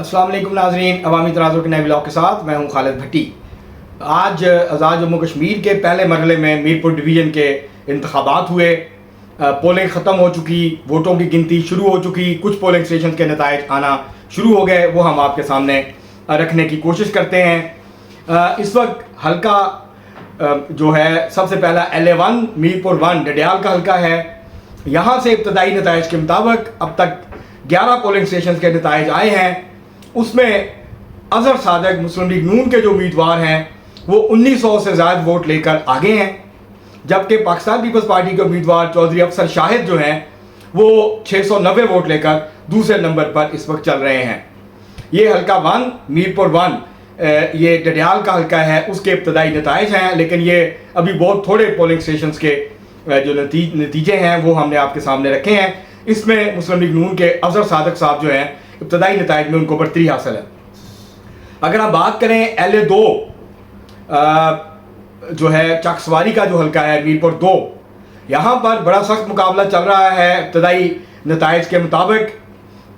अस्सलाम वालेकुम नाज़रीन, अवामी तराज़ुर के नए ब्लॉग के साथ मैं हूं खालिद भट्टी। आज आज़ाद जम्मू कश्मीर के पहले मरहले में मीरपुर डिवीज़न के इंतखाबात हुए। पोलिंग ख़त्म हो चुकी, वोटों की गिनती शुरू हो चुकी, कुछ पोलिंग स्टेशन के नताइज आना शुरू हो गए, वो हम आपके सामने रखने की कोशिश करते हैं। इस वक्त हल्का जो है सबसे पहला LA1 मीरपुर 1 डडियाल का हल्का है। यहाँ से इब्तदाई नताइज के मुताबिक अब तक 11 पोलिंग स्टेशन के नताइज आए हैं। उसमें अजहर सादक मुस्लिम लीग नून के जो उम्मीदवार हैं वो 1900 से ज़्यादा वोट लेकर आगे हैं, जबकि पाकिस्तान पीपल्स पार्टी के उम्मीदवार चौधरी अफसर शाहिद जो हैं वो 690 वोट लेकर दूसरे नंबर पर इस वक्त चल रहे हैं। ये हल्का 1 मीरपुर 1 ये डडियाल का हल्का है, उसके इब्तदाई नताइज हैं, लेकिन ये अभी बहुत थोड़े पोलिंग स्टेशन के जो नतीजे हैं वो हमने आपके सामने रखे हैं। इसमें मुस्लिम लीग नून के अफसर सादक साहब जो हैं इब्तदाई नताइज में उनको बढ़तरी हासिल है। अगर हम बात करें LA2 जो है चकसवारी का जो हल्का है मीरपुर 2, यहाँ पर बड़ा सख्त मुकाबला चल रहा है इब्तदाई नताइज के मुताबिक,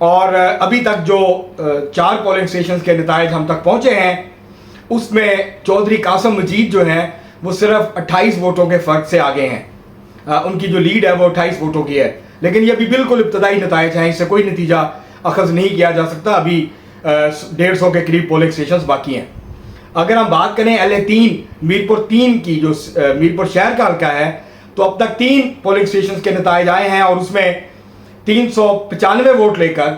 और अभी तक जो 4 पोलिंग स्टेशन के नताइज हम तक पहुँचे हैं उसमें चौधरी कासम मजीद जो हैं वो सिर्फ 28 वोटों के फ़र्क से आगे हैं। उनकी जो लीड है वो 28 वोटों की है, लेकिन ये भी बिल्कुल इब्तदाई नताइज हैं, इससे कोई नतीजा अखज़ नहीं किया जा सकता। अभी 150 के करीब पोलिंग स्टेशन बाकी हैं। अगर हम बात करें LA3 मीरपुर 3 की, जो मीरपुर शहर का हल्का है, तो अब तक 3 पोलिंग स्टेशन के नताइज आए हैं और उसमें 395 वोट लेकर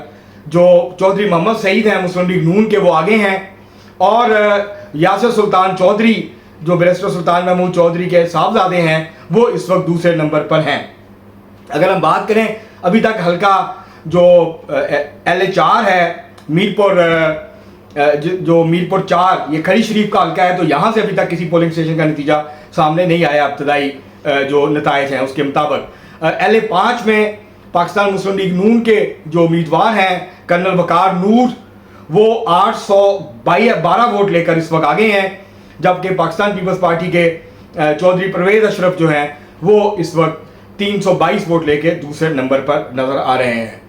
जो चौधरी मोहम्मद सईद हैं मुस्लिम लीग नून के वो आगे हैं, और यासिर सुल्तान चौधरी जो बैरिस्टर सुल्तान महमूद चौधरी के साहबजादे हैं वो इस वक्त दूसरे नंबर पर हैं। अगर हम बात करें अभी तक हल्का जो LA4 है मीरपुर जो मीरपुर 4 ये खड़ी शरीफ का हल्का है, तो यहाँ से अभी तक किसी पोलिंग स्टेशन का नतीजा सामने नहीं आया। इब्तदाई जो नताइज हैं उसके मुताबिक LA5 में पाकिस्तान मुस्लिम लीग नून के जो उम्मीदवार हैं कर्नल वकार नूर वो 812 वोट लेकर इस वक्त आगे हैं, जबकि पाकिस्तान पीपल्स पार्टी के चौधरी परवेज अशरफ जो हैं वो इस वक्त 322 वोट लेके दूसरे नंबर पर नज़र आ रहे हैं।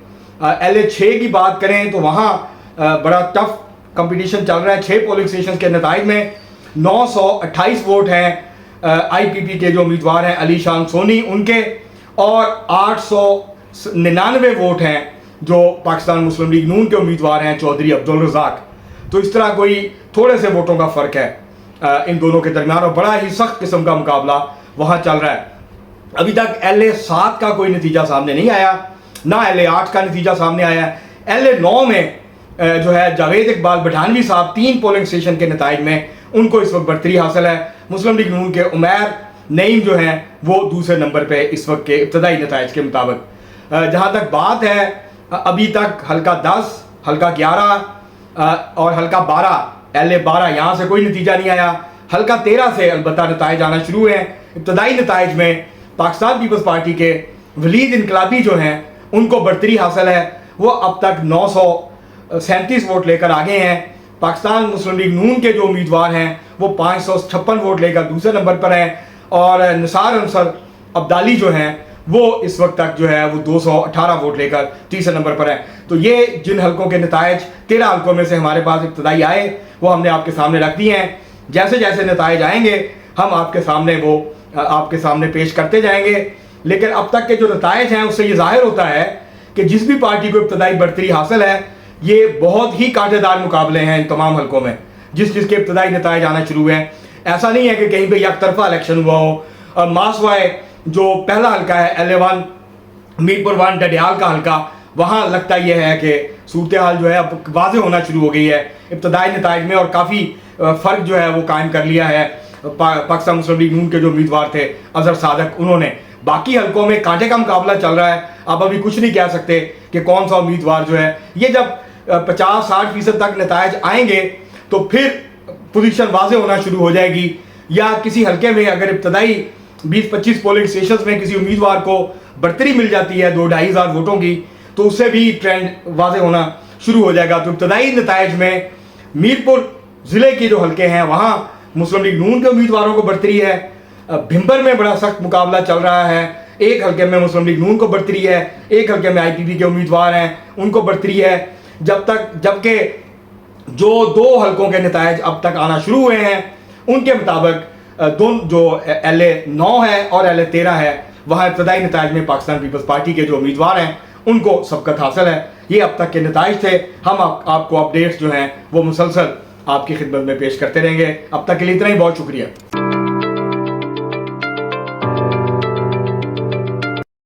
LA6 की बात करें तो वहाँ बड़ा टफ कंपटीशन चल रहा है। 6 पोलिंग स्टेशन के नताइज में 928 वोट हैं IPP के जो उम्मीदवार हैं अली शान सोनी उनके, और 899 वोट हैं जो पाकिस्तान मुस्लिम लीग नून के उम्मीदवार हैं चौधरी अब्दुल रज़ाक। तो इस तरह कोई थोड़े से वोटों का फ़र्क है इन दोनों के दरमियान, और बड़ा ही सख्त किस्म का मुकाबला वहाँ चल रहा है। अभी तक LA7 का कोई नतीजा सामने नहीं आया, ना LA8 का नतीजा सामने आया। LA9 में जो है जावेद इकबाल पठानवी साहब 3 पोलिंग स्टेशन के नताइज में उनको इस वक्त बढ़तरी हासिल है। मुस्लिम लीग नून के उमैर नईम जो हैं वो दूसरे नंबर पे इस वक्त के इब्तदाई नताइज के मुताबिक। जहाँ तक बात है अभी तक हल्का 10, हल्का 11 और हल्का 12 LA12 यहाँ से कोई नतीजा नहीं आया। हल्का 13 से अलबत्ता नताइज आना शुरू हुए हैं। इब्तदाई नताइज में पाकिस्तान पीपल्स पार्टी के वलीद इनकलाबी जो हैं उनको बढ़तरी हासिल है, वो अब तक 937 वोट लेकर आगे हैं। पाकिस्तान मुस्लिम लीग नून के जो उम्मीदवार हैं वो 556 वोट लेकर दूसरे नंबर पर हैं, और निसार अंसर अब्दाली जो हैं वो इस वक्त तक जो है वो 218 वोट लेकर तीसरे नंबर पर हैं। तो ये जिन हल्कों के नताइज 13 हल्कों में से हमारे पास इब्तदाई आए वो हमने आपके सामने रख दिए हैं। जैसे जैसे नताइज आएंगे हम आपके सामने पेश करते जाएंगे, लेकिन अब तक के जो नताइज हैं उससे ये जाहिर होता है कि जिस भी पार्टी को इब्तदाई बढ़तरी हासिल है ये बहुत ही कांटेदार मुकाबले हैं इन तमाम हल्कों में जिसके इब्तदाई नताइज आना शुरू हुए हैं। ऐसा नहीं है कि कहीं पे यकतरफा इलेक्शन हुआ हो। मासवाए जो पहला हल्का है LA1 मीरपुर 1 डडियाल का हल्का, वहाँ लगता यह है कि सूरत हाल जो है अब वाज़ेह होना शुरू हो गई है इब्तदाई नताइज में, और काफ़ी फ़र्क जो है वो कायम कर लिया है पाकिस्तान मुस्लिम लीग नून के जो उम्मीदवार थे अजहर सादक उन्होंने। बाकी हल्कों में कांटे का मुकाबला चल रहा है, आप अभी कुछ नहीं कह सकते कि कौन सा उम्मीदवार जो है। ये जब 50-60% तक नताइज आएंगे तो फिर पोजीशन वाज़ेह होना शुरू हो जाएगी, या किसी हल्के में अगर इब्तदाई 20-25 पोलिंग स्टेशन में किसी उम्मीदवार को बढ़तरी मिल जाती है 2-2.5 हज़ार वोटों की, तो उससे भी ट्रेंड वाज़ेह होना शुरू हो जाएगा। तो इब्तदाई नताइज में मीरपुर ज़िले के जो हल्के हैं वहाँ मुस्लिम लीग नून के उम्मीदवारों को बढ़तरी है। भिंबर में बड़ा सख्त मुकाबला चल रहा है, एक हल्के में मुस्लिम लीग नून को बढ़तरी है, एक हल्के में IPP के उम्मीदवार हैं उनको बढ़तरी है, जबकि जो 2 हलकों के नतायज अब तक आना शुरू हुए हैं, उनके मुताबिक दोनों जो LA 9 है और LA 13 है, वहाँ इब्तदाई नतायज में पाकिस्तान पीपल्स पार्टी के जो उम्मीदवार हैं उनको सबकत हासिल है। ये अब तक के नतायज थे। हम आपको अपडेट्स जो हैं वो मुसलसल आपकी खिदमत में पेश करते रहेंगे। अब तक के लिए इतना ही, बहुत शुक्रिया।